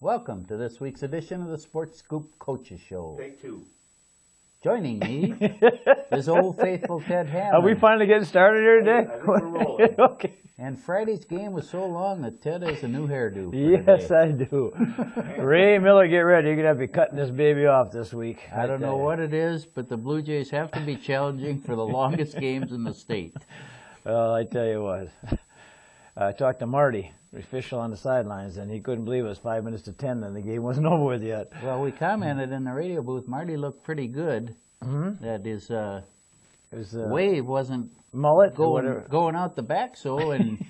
Welcome to this week's edition of the Sports Scoop Coaches Show. Take two. Joining me is old faithful Ted Hammond. Are we finally getting started here today? I think we're rolling. Okay. And Friday's game was so long that Ted has a new hairdo. Yes, I do. Ray Miller, get ready. You're going to have to be cutting this baby off this week. I don't know what it is, but the Blue Jays have to be challenging for the longest games in the state. Well, I tell you what. I talked to Marty, the official on the sidelines, and he couldn't believe it was 5 minutes to 10 and the game wasn't over with yet. Well, we commented in the radio booth, Marty looked pretty good. Mm-hmm. That his His wave wasn't mullet going out the back so, and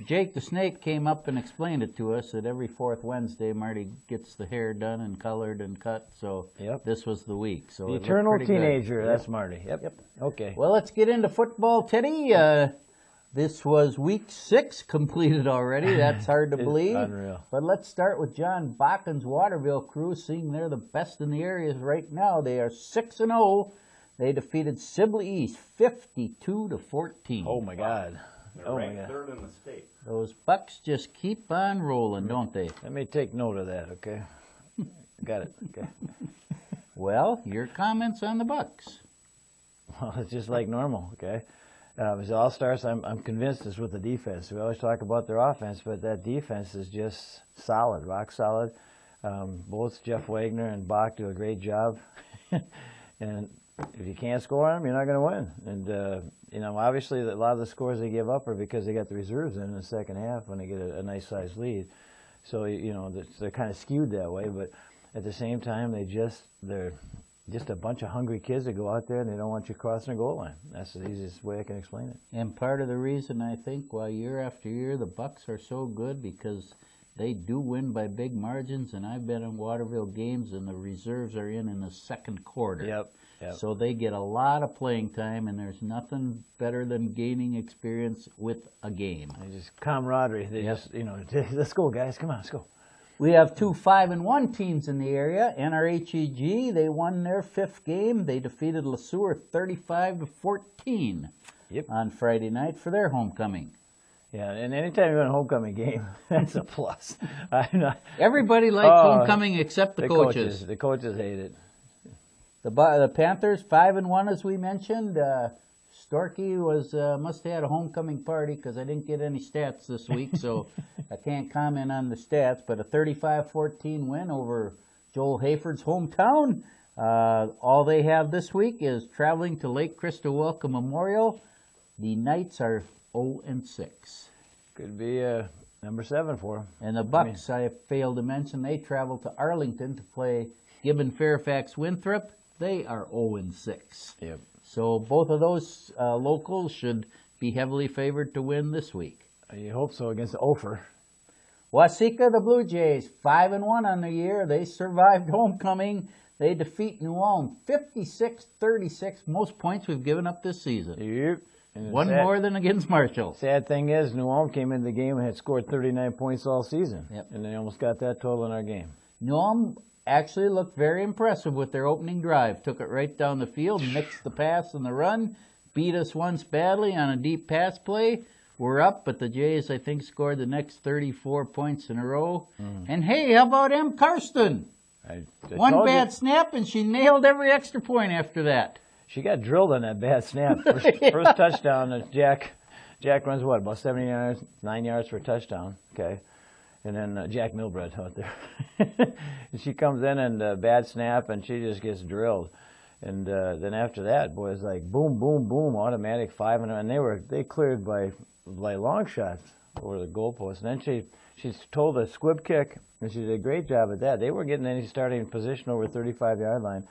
Jake the Snake came up and explained it to us that every fourth Wednesday Marty gets the hair done and colored and cut, so This was the week. So the eternal teenager, good. That's Marty. Yep. Okay. Well, let's get into football, Teddy. This was week 6 completed already. That's hard to believe. Unreal. But let's start with John Bakken's Waterville crew, seeing they're the best in the area right now. They are 6-0. They defeated Sibley East 52-14. Oh my God. They're ranked third in the state. Those Bucks just keep on rolling, don't they? Let me take note of that, okay? Got it. Okay. Well, your comments on the Bucks. Well, it's just like normal, okay? As All-Stars, I'm convinced it's with the defense. We always talk about their offense, but that defense is just solid, rock solid. Both Jeff Wagner and Bach do a great job. And if you can't score them, you're not going to win. And, obviously a lot of the scores they give up are because they got the reserves in the second half when they get a nice-sized lead. So, they're kind of skewed that way. But at the same time, they're just a bunch of hungry kids that go out there and they don't want you crossing the goal line. That's the easiest way I can explain it. And part of the reason I think why year after year the Bucks are so good because they do win by big margins, and I've been in Waterville games and the reserves are in the second quarter. Yep. So they get a lot of playing time, and there's nothing better than gaining experience with a game. They just camaraderie. They just, let's go, guys. Come on, let's go. We have 2 5-1 teams in the area. NRHEG, they won their 5th game. They defeated LeSueur 35-14 on Friday night for their homecoming. Yeah, and anytime you win a homecoming game, that's a plus. Everybody likes homecoming except the coaches. The coaches hate it. The Panthers 5-1, as we mentioned. Storky must have had a homecoming party because I didn't get any stats this week, so I can't comment on the stats. But a 35-14 win over Joel Hayford's hometown. All they have this week is traveling to Lake Christo Welcome Memorial. The Knights are 0-6. Could be number 7 for them. And the Bucks, I failed to mention, they travel to Arlington to play Gibbon Fairfax Winthrop. They are 0-6. Yep. So both of those locals should be heavily favored to win this week. You hope so against Ophir. Waseca, the Blue Jays, 5-1 on the year. They survived homecoming. They defeat New Ulm 56-36, most points we've given up this season. Yep. One more than against Marshall. Sad thing is, New Ulm came into the game and had scored 39 points all season. Yep. And they almost got that total in our game. New Ulm actually looked very impressive with their opening drive. Took it right down the field, mixed the pass and the run, beat us once badly on a deep pass play. We're up, but the Jays, I think, scored the next 34 points in a row. And hey, how about M. Karsten? One bad snap, and she nailed every extra point after that. She got drilled on that bad snap. First touchdown, Jack runs what, about 70 yards, 9 yards for a touchdown. Okay. And then Jack Milbred out there. And she comes in and bad snap, and she just gets drilled. And then after that, boy, it's like boom, boom, boom, automatic 5 and they cleared by long shots over the goalpost. And then she's told a squib kick, and she did a great job at that. They weren't getting any starting position over 35-yard line.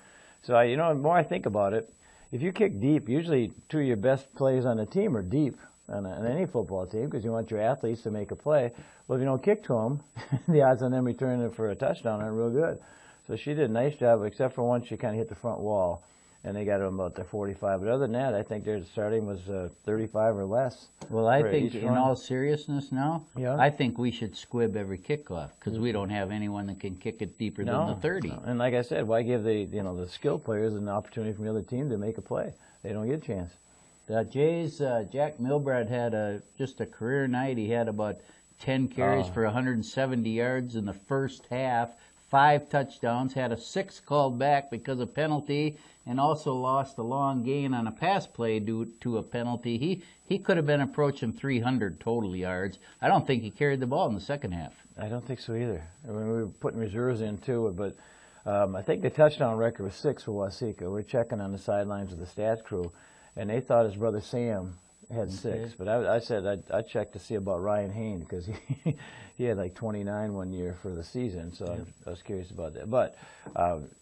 So the more I think about it, if you kick deep, usually 2 of your best plays on the team are deep on any football team because you want your athletes to make a play. Well, if you don't kick to them, the odds on them returning it for a touchdown aren't real good. So she did a nice job, except for once she kind of hit the front wall, and they got them about the 45. But other than that, I think their starting was 35 or less. Well, I think in all seriousness now, Yeah. I think we should squib every kickoff because we don't have anyone that can kick it deeper than the 30. No. And like I said, why give the skilled players an opportunity from the other team to make a play? They don't get a chance. The Jays, Jack Milbred had just a career night. He had about 10 carries for 170 yards in the first half, 5 touchdowns, had a 6 called back because of penalty, and also lost a long gain on a pass play due to a penalty. He could have been approaching 300 total yards. I don't think he carried the ball in the second half. I don't think so either. I mean, we were putting reserves in too, but I think the touchdown record was 6 for Waseca. We're checking on the sidelines of the stats crew, and they thought his brother Sam had 6. But I said I'd check to see about Ryan Hain, because he had like 29 one year for the season, so I was curious about that. But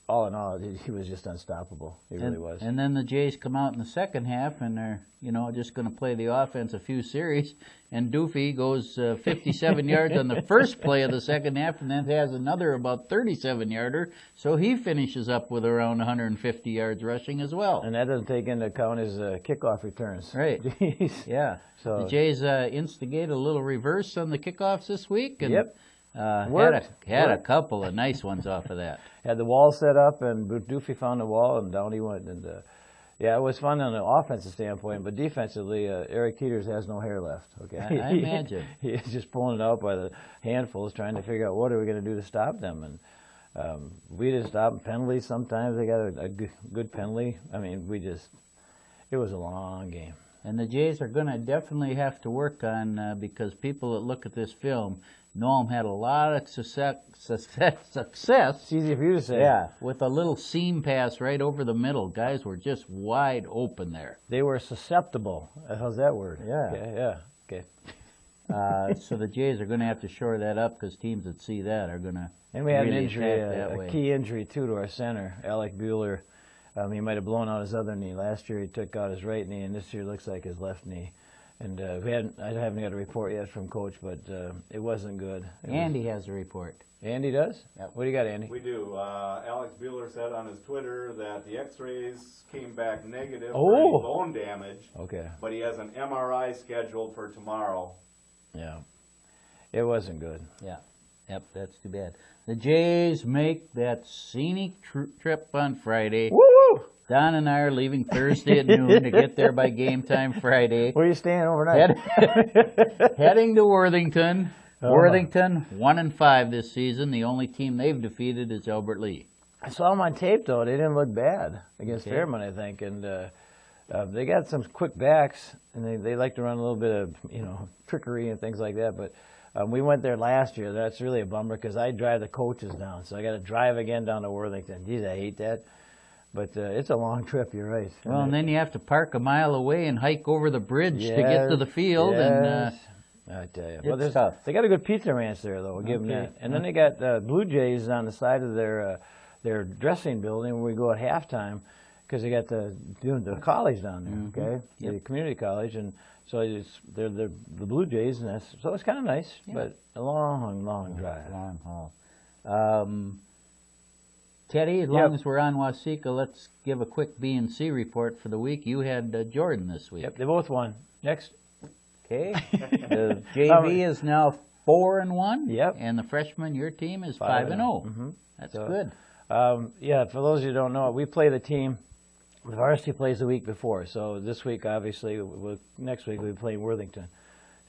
all in all, he was just unstoppable. He really was. And then the Jays come out in the second half, and they're just going to play the offense a few series. And Doofy goes 57 yards on the first play of the second half, and then has another about 37-yarder. So he finishes up with around 150 yards rushing as well. And that doesn't take into account his kickoff returns. Right. Jeez. Yeah. So the Jays instigate a little reverse on the kickoffs this week. And, yep. Had a couple of nice ones off of that. Had the wall set up, and Doofy found the wall, and down he went. And yeah, it was fun on the offensive standpoint, but defensively, Eric Teeters has no hair left. Okay, I imagine. He's just pulling it out by the handfuls, trying to figure out what are we going to do to stop them. And we didn't stop them. Penalties, sometimes they got a good penalty. I mean, it was a long game. And the Jays are going to definitely have to work on, because people that look at this film, Noam had a lot of success. It's easy for you to say. Yeah, with a little seam pass right over the middle. Guys were just wide open there. They were susceptible. How's that word? Yeah. Okay, yeah. Okay. So the Jays are going to have to shore that up, because teams that see that are going to And we had really an injury, attack that way. a key injury, too, to our center, Alec Bueller. He might have blown out his other knee. Last year he took out his right knee, and this year looks like his left knee. And I haven't got a report yet from Coach, but it wasn't good. Andy has a report. Andy does? Yep. What do you got, Andy? We do. Alex Bueller said on his Twitter that the x-rays came back negative Oh. for any bone damage, Okay. but he has an MRI scheduled for tomorrow. Yeah. It wasn't good. Yeah. Yep, that's too bad. The Jays make that scenic trip on Friday. Woo! Don and I are leaving Thursday at noon to get there by game time Friday. Where are you staying overnight? Heading to Worthington. Worthington 1-5 this season. The only team they've defeated is Albert Lee. I saw them on tape, though. They didn't look bad against Fairmont, I think. And they got some quick backs, and they like to run a little bit of, trickery and things like that. But we went there last year. That's really a bummer, because I drive the coaches down. So I got to drive again down to Worthington. Geez, I hate that. But it's a long trip, you're right. Well, and then you have to park a mile away and hike over the bridge to get to the field. Yes. And I tell you. It's tough. They got a good pizza ranch there, though. We'll give them that. And then they got Blue Jays on the side of their dressing building where we go at halftime, because they got the college down there, okay? The community college. And so they're the Blue Jays, and so it's kind of nice, but a long, long drive. Long haul. Teddy, as long as we're on Waseca, let's give a quick B&C report for the week. You had Jordan this week. Yep, they both won. Next. Okay. The JV is now 4-1. Yep. And the freshman, your team, is 5-0. Mm-hmm. That's good. Yeah, for those of you who don't know, we play the team. The varsity plays the week before. So this week, obviously, next week we'll be playing Worthington.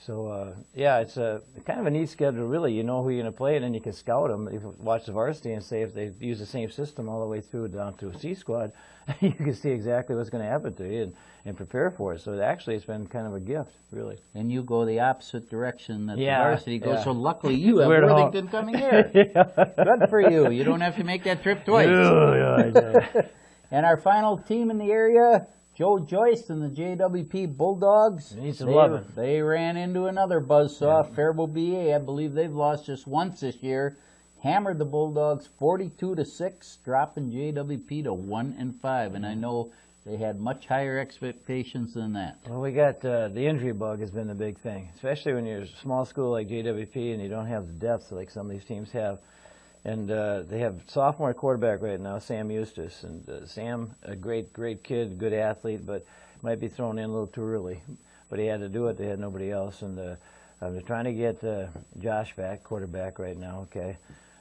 So, yeah, it's kind of a neat schedule, really. You know who you're going to play, and then you can scout them. If you watch the varsity and say if they use the same system all the way through down to a C squad, you can see exactly what's going to happen to you and prepare for it. So actually, it's been kind of a gift, really. And you go the opposite direction that the varsity goes. So luckily, you have We're Worthington coming here. Good for you. You don't have to make that trip twice. And our final team in the area, Joe Joyce and the JWP Bulldogs. Need some loving. They ran into another buzzsaw, Faribault BA. I believe they've lost just once this year. Hammered the Bulldogs 42-6, dropping JWP to 1-5. And I know they had much higher expectations than that. Well, we got the injury bug has been the big thing, especially when you're a small school like JWP and you don't have the depth like some of these teams have. And they have sophomore quarterback right now, Sam Eustace. And Sam, a great kid, good athlete, but might be thrown in a little too early. But he had to do it. They had nobody else. And they're trying to get Josh back, quarterback right now, okay?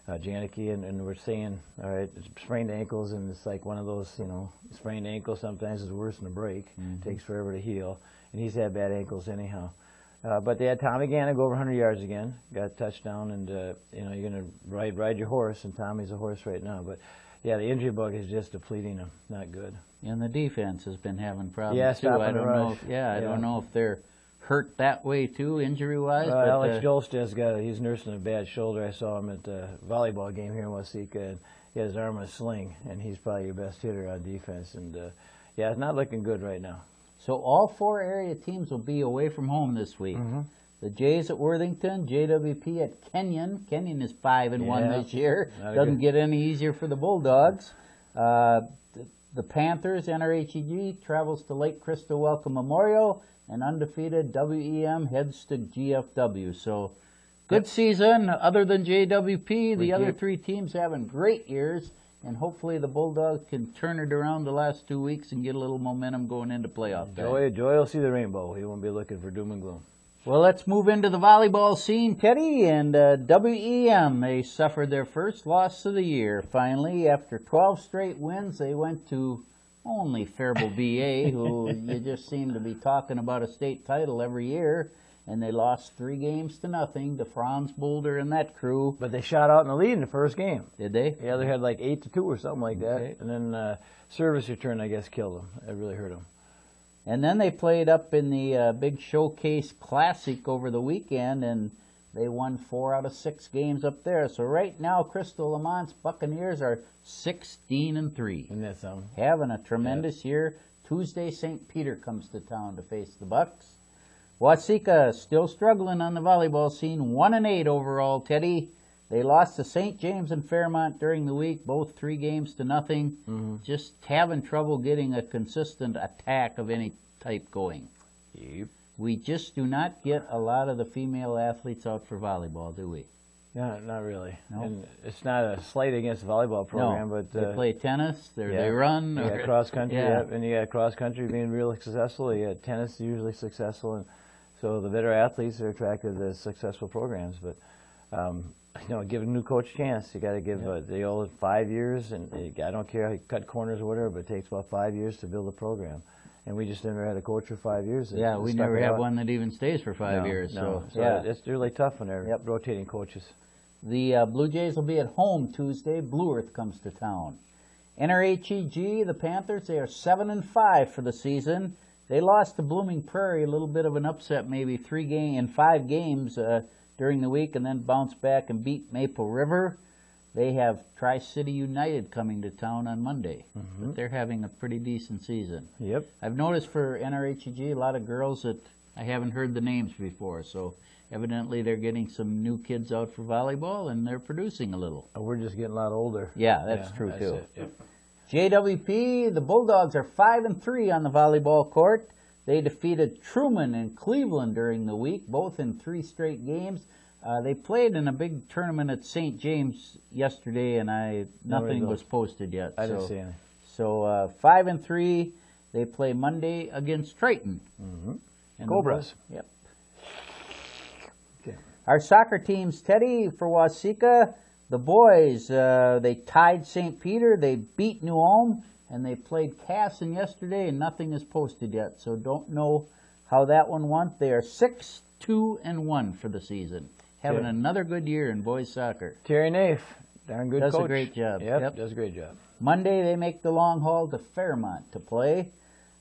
Janicki, and we're saying, all right, it's sprained ankles, and it's like one of those, sprained ankles sometimes is worse than a break. It takes forever to heal. And he's had bad ankles anyhow. But they had Tommy Gannon go over 100 yards again, got a touchdown, and you know, you're going to ride your horse, and Tommy's a horse right now. But yeah, the injury bug is just depleting him. Not good. And the defense has been having problems Yeah, too. I don't know. I Yeah. don't know if they're hurt that way too, injury-wise. Well, but, Alex Jolstad's he's nursing a bad shoulder. I saw him at the volleyball game here in Waseca, and he has his arm in a sling, and he's probably your best hitter on defense. And yeah, it's not looking good right now. So all 4 area teams will be away from home this week. The Jays at Worthington, JWP at Kenyon. Kenyon is 5-1 this year. Doesn't get any easier for the Bulldogs. The Panthers, NRHEG, travels to Lake Crystal Welcome Memorial, and undefeated WEM heads to GFW. So good season. Other than JWP, the other 3 teams having great years. And hopefully the Bulldogs can turn it around the last 2 weeks and get a little momentum going into playoff time. Joy will see the rainbow. He won't be looking for doom and gloom. Well, let's move into the volleyball scene, Teddy. And WEM, they suffered their first loss of the year. Finally, after 12 straight wins, they went to only Faribault VA, who you just seem to be talking about a state title every year. And they lost 3 games to nothing to Franz Boulder and that crew. But they shot out in the lead in the first game. Did they? Yeah, they had like 8-2 or something like that. Okay. And then service return, I guess, killed them. It really hurt them. And then they played up in the big Showcase Classic over the weekend, and they won 4 out of 6 games up there. So right now, Crystal Lamont's Buccaneers are 16-3. Isn't that something? Having a tremendous year. Tuesday, St. Peter comes to town to face the Bucks. Waseca still struggling on the volleyball scene, 1-8 overall, Teddy. They lost to St. James and Fairmont during the week, both 3 games to nothing. Just having trouble getting a consistent attack of any type going. Yep. We just do not get a lot of the female athletes out for volleyball, do we? Yeah, not really. No. And it's not a slight against the volleyball program, no, but they play tennis, they run. You got cross country, yeah. and you got cross country being really successful. You got tennis usually successful, and so the better athletes are attracted to successful programs. But you know, give a new coach a chance. You got to give the old 5 years, and I don't care how you cut corners or whatever, but it takes about 5 years to build a program. And we just never had a coach for 5 years. Yeah, we never have one that even stays for 5 years. No. So yeah, it's really tough when they're rotating coaches. The Blue Jays will be at home Tuesday. Blue Earth comes to town. NRHEG, the Panthers, they are 7-5 for the season. They lost to Blooming Prairie, a little bit of an upset, maybe 5 games during the week, and then bounced back and beat Maple River. They have Tri-City United coming to town on Monday, but they're having a pretty decent season. Yep. I've noticed for NRHEG a lot of girls that I haven't heard the names before, so evidently they're getting some new kids out for volleyball, and they're producing a little. We're just getting a lot older. Yeah, that's true too. It. Yep. JWP, the Bulldogs are 5-3 on the volleyball court. They defeated Truman and Cleveland during the week, both in 3 straight games. They played in a big tournament at St. James yesterday, and nothing was posted yet. I didn't see any. So 5-3. They play Monday against Triton. And Cobras. Yep. Okay. Our soccer teams, Teddy, for Waseca, the boys, they tied St. Peter. They beat New Ulm, and they played Casson yesterday, and nothing is posted yet. So don't know how that one went. They are 6-2-1 for the season. Having another good year in boys soccer. Terry Naif, darn good coach. Does a great job. Yep, does a great job. Monday, they make the long haul to Fairmont to play.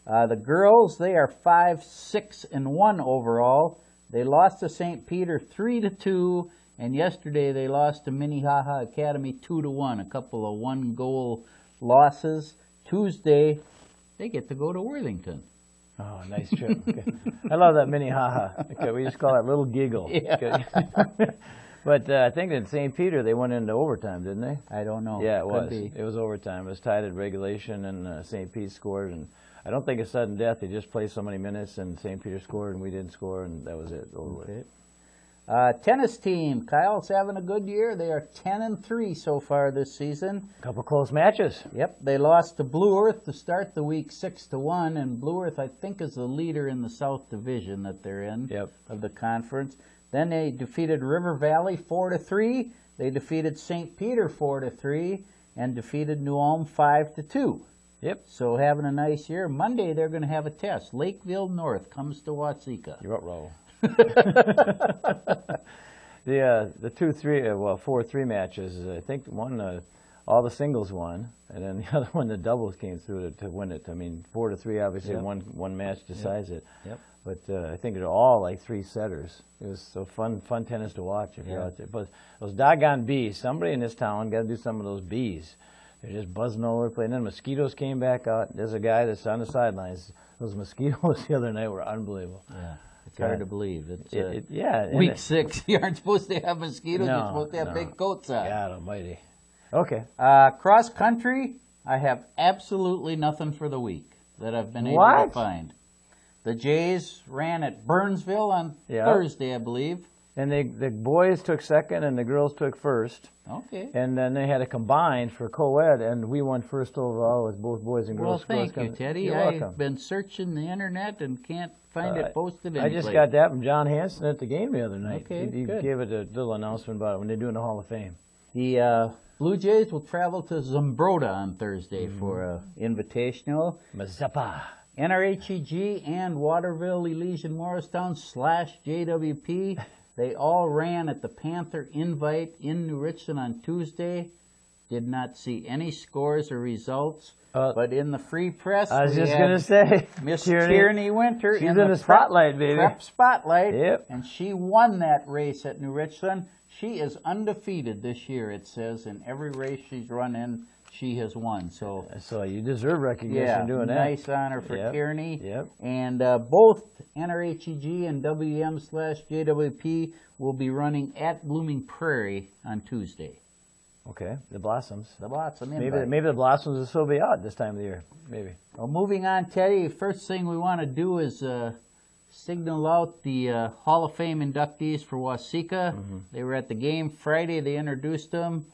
The girls, they are 5-6-1 overall. They lost to St. Peter 3-2, and yesterday they lost to Minnehaha Academy 2-1. A couple of 1-goal losses. Tuesday, they get to go to Worthington. Oh, nice trip. Okay. I love that Minnehaha. Okay, we just call it Little Giggle. Yeah. Okay. But I think in St. Peter they went into overtime, didn't they? I don't know. Yeah, it Could was. be. It was overtime. It was tied at regulation, and St. Pete scored. And I don't think it's sudden death. They just played so many minutes, and St. Peter scored, and we didn't score, and that was it. Over with. Tennis team, Kyle's having a good year. They are 10-3 so far this season. A couple close matches. Yep, they lost to Blue Earth to start the week 6-1, and Blue Earth, I think, is the leader in the South Division that they're in of the conference. Then they defeated River Valley 4-3. They defeated St. Peter 4-3, and defeated New Ulm 5-2. Yep. So having a nice year. Monday they're going to have a test. Lakeville North comes to Waseca. You're up, Raul. The 4-3 matches. I think one all the singles won, and then the other one the doubles came through to win it. I mean, 4-3. Obviously, Yep. one match decides it. Yep. But I think they're all like 3-setters. It was so fun tennis to watch if you're Yeah. out there. But those doggone bees. Somebody in this town got to do some of those bees. They're just buzzing all over the place. And then mosquitoes came back out. There's a guy that's on the sidelines. Those mosquitoes the other night were unbelievable. Yeah. It's hard to believe. It's Yeah. week 6. You aren't supposed to have mosquitoes. You're No, supposed to have no. big coats on. God almighty. Okay. Cross country, I have absolutely nothing for the week that I've been able What? to find. The Jays ran at Burnsville on Yeah. Thursday, I believe. And the boys took second and the girls took first. Okay. And then they had a combined for co-ed, and we won first overall with both boys and Well, girls. thank cross you, country. Teddy. You're I've welcome. been searching the internet and can't find it posted I anyplace. just got that from John Hansen at the game the other night. Okay, he good. gave it a little announcement about it when they're doing the Hall of Fame. The Blue Jays will travel to Zumbrota on Thursday Mm-hmm. for a invitational. Mazeppa. NRHEG and Waterville, Elysian, Morristown / JWP. They all ran at the Panther Invite in New Richland on Tuesday. Did not see any scores or results. But in the free press, I was we just had going to say, Miss Tierney Winter She's in in the spotlight, baby. Prep spotlight. Yep. And she won that race at New Richland. She is undefeated this year, it says. In every race she's run in, she has won. So you deserve recognition yeah, doing that. nice honor for Yep. Tierney. Yep. And both NRHEG and WM / JWP will be running at Blooming Prairie on Tuesday. Okay, the Blossoms. The Blossom Maybe Invite. the Blossoms will still be out this time of the year. Maybe. Well, moving on, Teddy, first thing we want to do is signal out the Hall of Fame inductees for Waseca. Mm-hmm. They were at the game Friday. They introduced them,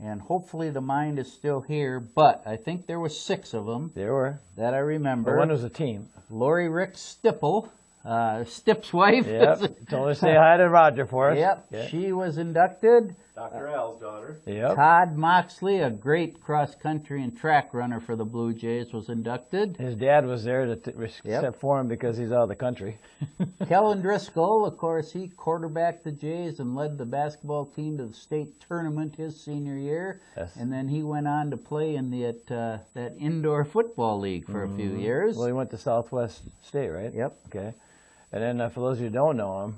and hopefully the mind is still here, but I think there were 6 of them There were. that I remember. One was a team. Lori Rick Stipple, Stip's wife. Yep. Told her to say hi to Roger for us. Yep, Yeah. she was inducted. Dr. Al's daughter. Yep. Todd Moxley, a great cross-country and track runner for the Blue Jays, was inducted. His dad was there to Yep. step for him because he's out of the country. Kellen Driscoll, of course, he quarterbacked the Jays and led the basketball team to the state tournament his senior year. Yes. And then he went on to play in that indoor football league for a few years. Well, he went to Southwest State, right? Yep. Okay. And then for those of you who don't know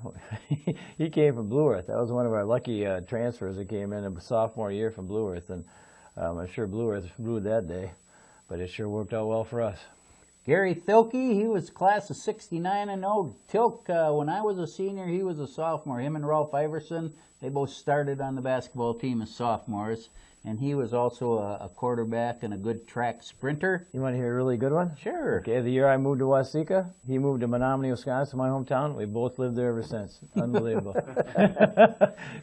him, he came from Blue Earth. That was one of our lucky transfers that came in sophomore year from Blue Earth. And I'm sure Blue Earth ruled that day, but it sure worked out well for us. Gary Thilke, he was class of 69 and 0. Tilk, when I was a senior, he was a sophomore. Him and Ralph Iverson, they both started on the basketball team as sophomores. And he was also a quarterback and a good track sprinter. You want to hear a really good one? Sure. Okay, the year I moved to Waseca, he moved to Menominee, Wisconsin, my hometown. We both lived there ever since. Unbelievable.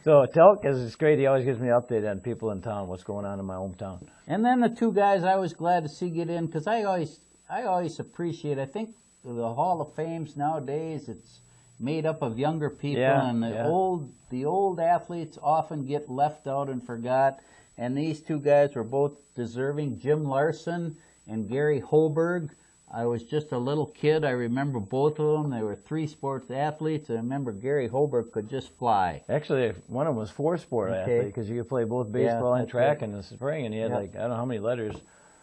So Telk is great. He always gives me an update on people in town, what's going on in my hometown. And then the 2 guys I was glad to see get in because I always appreciate. I think the Hall of Fames nowadays it's made up of younger people, Yeah, and the old athletes often get left out and forgot. And these 2 guys were both deserving. Jim Larson and Gary Holberg. I was just a little kid. I remember both of them. They were 3 sports athletes. I remember Gary Holberg could just fly. Actually, one of them was 4-sport athlete because you could play both baseball and that's track right. in the spring, and he had I don't know how many letters,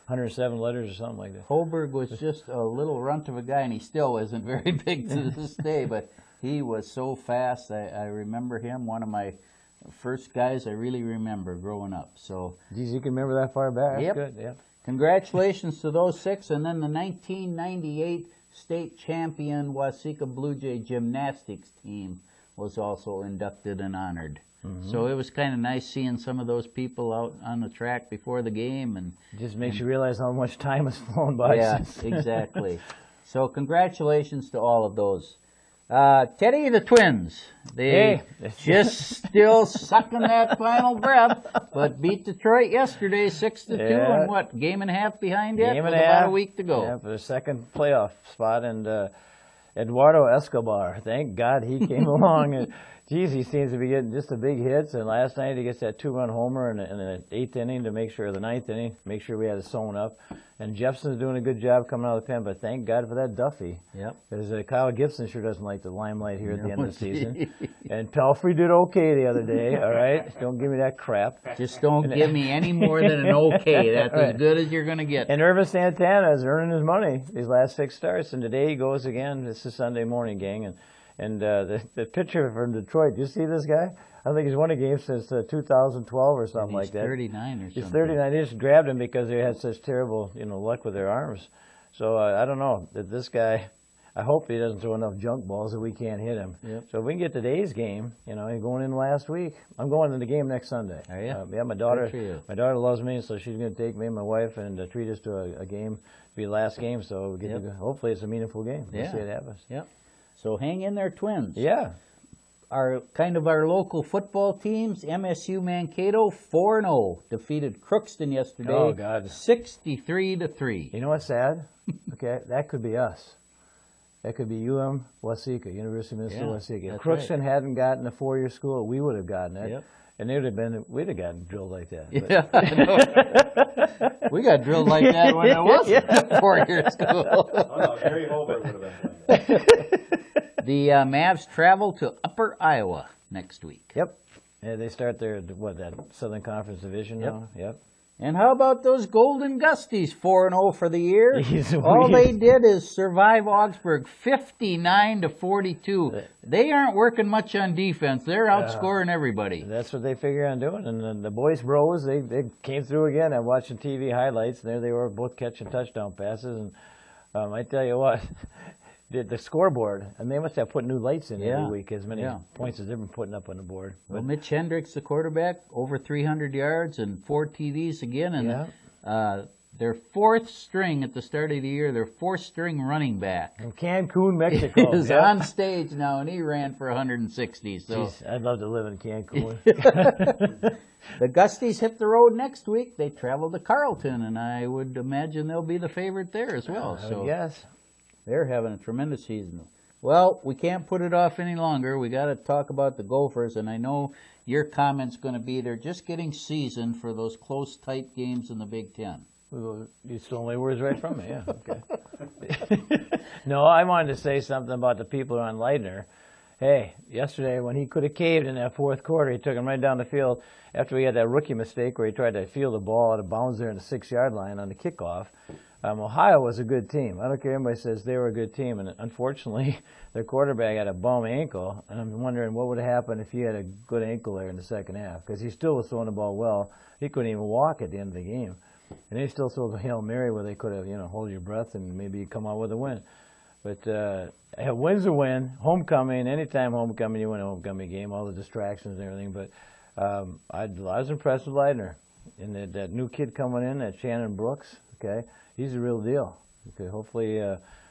107 letters or something like that. Holberg was just a little runt of a guy, and he still isn't very big to this day, but he was so fast. I remember him, one of my first guys I really remember growing up. So, Geez, you can remember that far back? That's Yep. good, yeah. congratulations to those 6. And then the 1998 state champion Waseca Blue Jay gymnastics team was also inducted and honored. So it was kind of nice seeing some of those people out on the track before the game. And Just makes you realize how much time has flown by yeah, since. exactly. So congratulations to all of those. Teddy, the Twins, they just still sucking that final breath, but beat Detroit yesterday 6-2, Yeah. and what, game and a half behind yet? Game With and a about half. a week to go. Yeah, for the second playoff spot, and Eduardo Escobar, thank God he came along. And Geez, he seems to be getting just the big hits, and last night he gets that 2-run homer in the 8th inning to make sure, the 9th inning, make sure we had it sewn up. And Jepson's doing a good job coming out of the pen, but thank God for that Duffy. Yep. Because Kyle Gibson sure doesn't like the limelight here at the end of the season. And Pelfrey did okay the other day, all right? Don't give me that crap. Just don't give me any more than an okay. That's as good as you're going to get. And Irvin Santana is earning his money these last 6 starts, and today he goes again. This is Sunday morning, gang. And the pitcher from Detroit, do you see this guy? I don't think he's won a game since 2012 or something like that. He's 39 or something. He's 39. They just grabbed him because they had such terrible, luck with their arms. So I don't know that this guy. I hope he doesn't throw enough junk balls that we can't hit him. Yep. So if we can get today's game, he's going in last week. I'm going to the game next Sunday. Are you? Yeah, my daughter. Loves me, so she's going to take me and my wife and treat us to a game. It'll be the last game, so hopefully it's a meaningful game. We'll see it happens. Yep. So hang in there, Twins. Yeah. Our local football teams, MSU Mankato 4-0 defeated Crookston yesterday. Oh God, 63-3. You know what's sad? Okay, that could be us. That could be Waseca, University of Minnesota Waseca. If Crookston hadn't gotten a 4-year school, we would have gotten it. Yep. And we'd have gotten drilled like that. Yeah, we got drilled like that when it wasn't a 4-year school. Oh no, Gary Holbert would have been playing. The Mavs travel to Upper Iowa next week. Yep. Yeah, they start that Southern Conference Division now? Yep. And how about those Golden Gusties, 4-0 for the year? All they did is survive Augsburg 59-42. They aren't working much on defense. They're outscoring everybody. That's what they figure on doing. And then the Boyce Bros, they came through again. I'm watching TV highlights, and there they were both catching touchdown passes. And I tell you what, the scoreboard, and they must have put new lights in every week, as many points as they've been putting up on the board. Well, Mitch Hendricks, the quarterback, over 300 yards and 4 TDs again. And their 4th string at the start of the year, their 4th string running back. From Cancun, Mexico. is on stage now, and he ran for 160. So jeez, I'd love to live in Cancun. The Gusties hit the road next week. They travel to Carleton, and I would imagine they'll be the favorite there as well. Yes. They're having a tremendous season. Well, we can't put it off any longer. We got to talk about the Gophers, and I know your comment's going to be they're just getting seasoned for those close, tight games in the Big Ten. Well, you stole my words right from me, yeah. Okay. No, I wanted to say something about the people on Leitner. Hey, yesterday when he could have caved in that 4th quarter, he took him right down the field after we had that rookie mistake where he tried to field the ball out of bounds there in the 6-yard line on the kickoff. Ohio was a good team. I don't care if anybody says they were a good team, and unfortunately, their quarterback had a bum ankle, and I'm wondering what would have happened if he had a good ankle there in the second half, because he still was throwing the ball well. He couldn't even walk at the end of the game. And they still threw the Hail Mary where they could have, hold your breath and maybe come out with a win. But a win's a win. Homecoming, anytime homecoming, you win a homecoming game, all the distractions and everything. But I was impressed with Leitner. And that new kid coming in, that Shannon Brooks, okay, he's a real deal. Okay, hopefully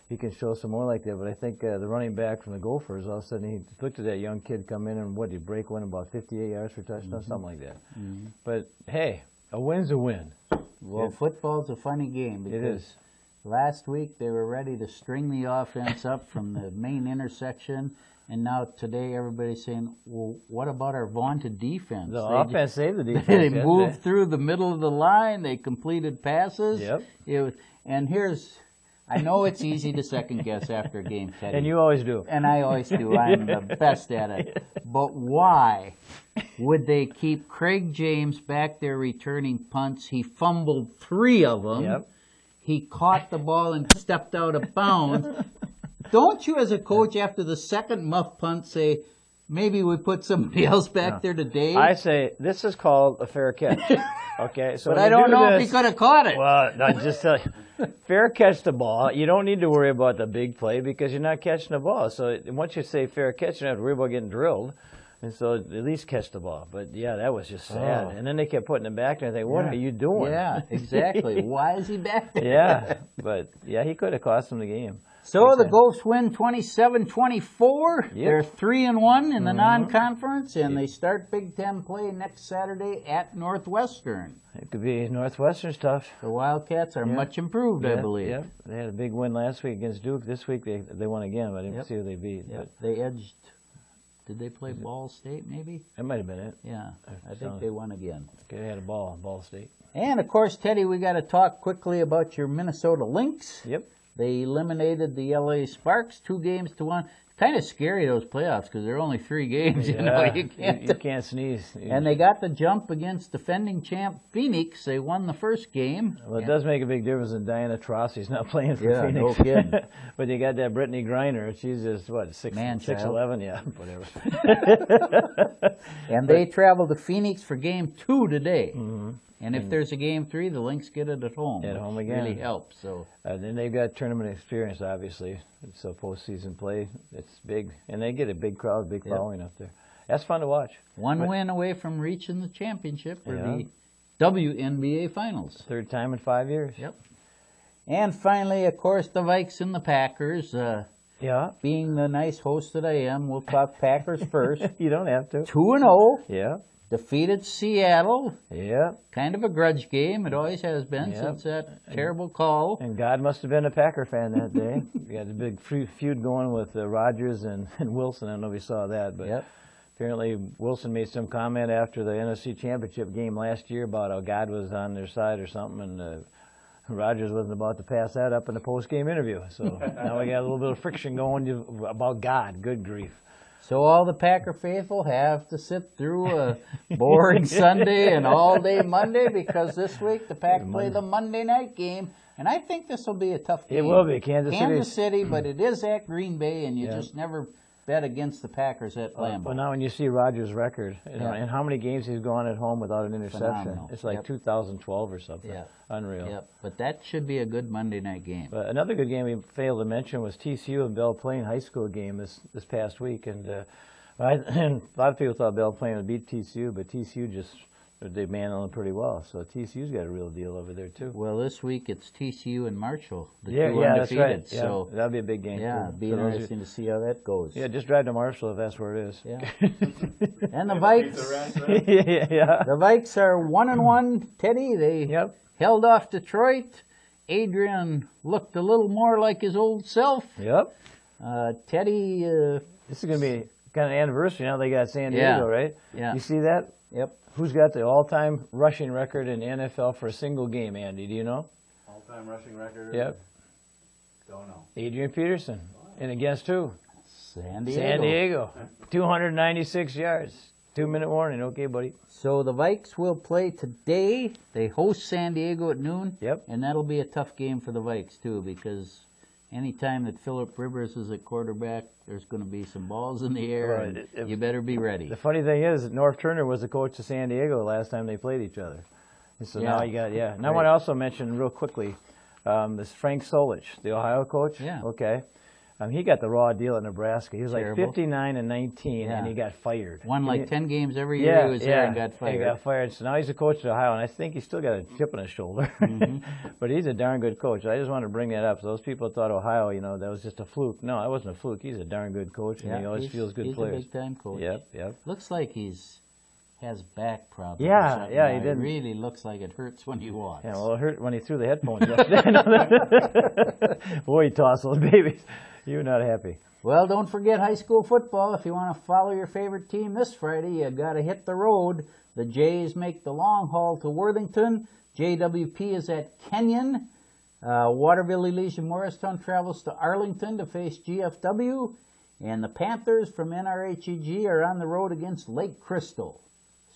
he can show some more like that. But I think the running back from the Gophers, all of a sudden he looked at that young kid come in and did he break one about 58 yards for touchdown, something like that. Mm-hmm. But hey, a win's a win. Well, football's a funny game. It is. Last week they were ready to string the offense up from the main intersection, and now today everybody's saying, well, what about our vaunted defense? The offense saved the defense. They moved through the middle of the line. They completed passes. Yep. I know it's easy to second guess after a game, Teddy. And you always do. And I always do. I'm the best at it. But why would they keep Craig James back there returning punts? He fumbled 3 of them. Yep. He caught the ball and stepped out of bounds. Don't you, as a coach, after the second muff punt, say, maybe we put somebody else back there today? I say, this is called a fair catch. Okay, so but I don't know if he could have caught it. Well, I just tell you, fair catch the ball. You don't need to worry about the big play because you're not catching the ball. So once you say fair catch, you don't have to worry about getting drilled. And so at least catch the ball. But, yeah, that was just sad. And then they kept putting it back there. And I think, what are you doing? Yeah, exactly. Why is he back there? Yeah, but, yeah, he could have cost them the game. So the Gophers win 27-24. They're 3-1 in the non-conference, and they start Big Ten play next Saturday at Northwestern. It could be Northwestern's tough. The Wildcats are much improved, I believe. Yep. They had a big win last week against Duke. This week they won again, but I didn't see who they beat. Yep. They edged Did they play Ball State, maybe? That might have been it. Yeah, I think they won again. Okay, they had a Ball State. And, of course, Teddy, we got to talk quickly about your Minnesota Lynx. Yep. They eliminated the LA Sparks 2-1. Kind of scary, those playoffs, because there are only 3 games. Yeah, You you can't sneeze. And they got the jump against defending champ Phoenix. They won the first game. Well, it does make a big difference that Diana Taurasi's not playing for Yeah, Phoenix. no kidding. But you got that Brittany Griner. She's just, what, 6'11"? Yeah, whatever. And they travel to Phoenix for game 2 today. Mm-hmm. And if there's a game 3, the Lynx get it at home. At home again. Really helps. So. Then they've got tournament experience, obviously. So postseason play, it's big. And they get a big crowd, big following up there. That's fun to watch. One win away from reaching the championship for the WNBA Finals. 3rd time in 5 years. Yep. And finally, of course, the Vikes and the Packers. Being the nice host that I am, we'll talk Packers first. You don't have to. 2-0. Yeah. Defeated Seattle. Yeah. Kind of a grudge game. It always has been since that terrible call. And God must have been a Packer fan that day. You got a big feud going with Rodgers and Wilson. I don't know if you saw that, but apparently Wilson made some comment after the NFC Championship game last year about how God was on their side or something, and Rodgers wasn't about to pass that up in the post-game interview. So now we got a little bit of friction going about God. Good grief. So all the Packer faithful have to sit through a boring Sunday and all-day Monday because this week the Pack play the Monday night game, and I think this will be a tough game. It will be. Kansas City, but it is at Green Bay, and you just never bet against the Packers at Lambeau. But now when you see Rodgers' record and how many games he's gone at home without an interception, Phenomenal. It's like 2012 or something. Yeah. Unreal. Yep. But that should be a good Monday night game. But another good game we failed to mention was TCU and Belle Plaine high school game this past week, and and a lot of people thought Belle Plaine would beat TCU, but TCU just they manhandled them pretty well. So TCU's got a real deal over there too. Well, this week it's TCU and Marshall, the two that's undefeated. right. So that'll be a big game. yeah, too. it'll be interesting to see how that goes. Yeah, just drive to Marshall if that's where it is. Yeah. And the Vikes, the Vikes are 1-1. Teddy, they held off Detroit. Adrian looked a little more like his old self. Yep. Teddy. This is going to be kind of anniversary now. They got San Diego, right? Yeah. You see that? Yep. Who's got the all-time rushing record in the NFL for a single game, Andy? Do you know? All-time rushing record? Yep. Don't know. Adrian Peterson. And against who? San Diego. San Diego. 296 yards. 2-minute warning. Okay, buddy. So the Vikes will play today. They host San Diego at noon. Yep. And that'll be a tough game for the Vikes, too, because anytime that Phillip Rivers is at quarterback, there's going to be some balls in the air, and you better be ready. The funny thing is, North Turner was the coach of San Diego last time they played each other. And so now you got, And I want to also mention real quickly, this Frank Solich, the Ohio coach. Yeah. Okay. He got the raw deal at Nebraska. He was Terrible. like 59-19, and he got fired. Won like 10 games every year he was there and got fired. He got fired. So now he's a coach at Ohio, and I think he's still got a chip on his shoulder. But he's a darn good coach. I just wanted to bring that up. So those people thought Ohio, that was just a fluke. No, it wasn't a fluke. He's a darn good coach, and he always feels good players. He's a big-time coach. Yep. Looks like has back problems. Yeah, or yeah, he It didn't. really looks like it hurts when he walks. Yeah, well, it hurt when he threw the headphones yesterday. Boy, he tossed those babies. You were not happy. Well, don't forget high school football. If you want to follow your favorite team this Friday, you got to hit the road. The Jays make the long haul to Worthington. JWP is at Kenyon. Waterville Elysian Morristown travels to Arlington to face GFW. And the Panthers from NRHEG are on the road against Lake Crystal.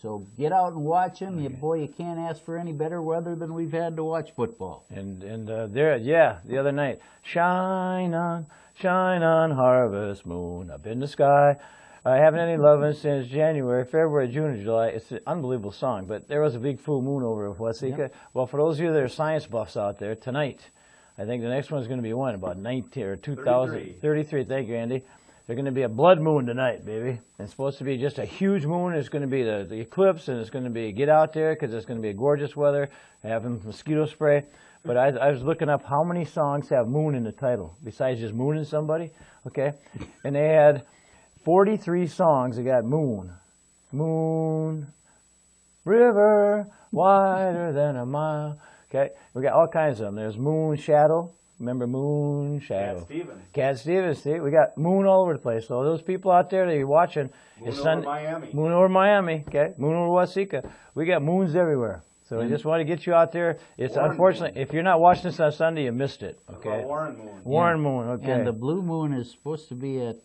So get out and watch them. Boy, you can't ask for any better weather than we've had to watch football. And the other night, shine on, harvest moon, up in the sky. I haven't any loving since January, February, June, and July. It's an unbelievable song, but there was a big full moon over Waseca. Yep. Well, for those of you that are science buffs out there, tonight, I think the next one's going to be about 19 or 2033. Thank you, Andy. There's going to be a blood moon tonight, baby. It's supposed to be just a huge moon. It's going to be the eclipse, and it's going to be get out there because it's going to be gorgeous weather, having mosquito spray. But I was looking up how many songs have moon in the title, besides just mooning somebody, okay? And they had 43 songs that got moon. Moon, river, wider than a mile. Okay, we got all kinds of them. There's moon shadow, Remember Moon, Shadow. Cat Stevens. Cat Stevens, see, we got Moon all over the place. So those people out there that you're watching, Moon it's over Sunday. Miami. Moon over Miami, okay? Moon over Waseca. We got moons everywhere. So I just want to get you out there. It's Warren unfortunately, if you're not watching this on Sunday, you missed it, What okay? about Warren Moon. Warren Moon, okay. And the blue moon is supposed to be at,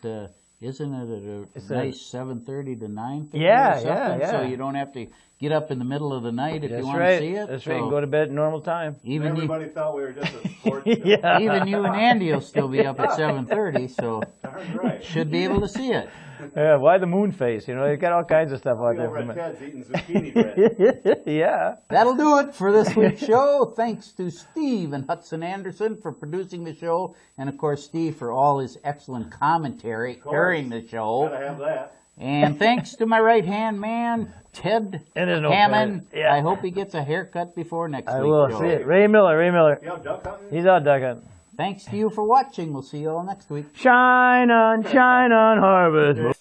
isn't it It's a a- nice 7:30 to 9:30 Yeah, or something? yeah. So you don't have to get up in the middle of the night if That's you want right. to see it. That's right. You So can go to bed at normal time. even you, Everybody thought we were just a sports show. Yeah. even you and Andy will still be up at 7:30, so Darn right. should be able to see it. Yeah, why the moon face? You know, they've got all kinds of stuff out there. Over at From Ted's eating zucchini bread. Yeah. That'll do it for this week's show. Thanks to Steve and Hudson Anderson for producing the show, and of course Steve for all his excellent commentary course. during the show. Gotta have that. And thanks to my right-hand man, Ted And there's no Hammond. fair. Yeah. I hope he gets a haircut before next I week's will show. see it. Ray Miller. You out duck hunting? He's out duck hunting. Thanks to you for watching. We'll see you all next week. Shine on, harvest.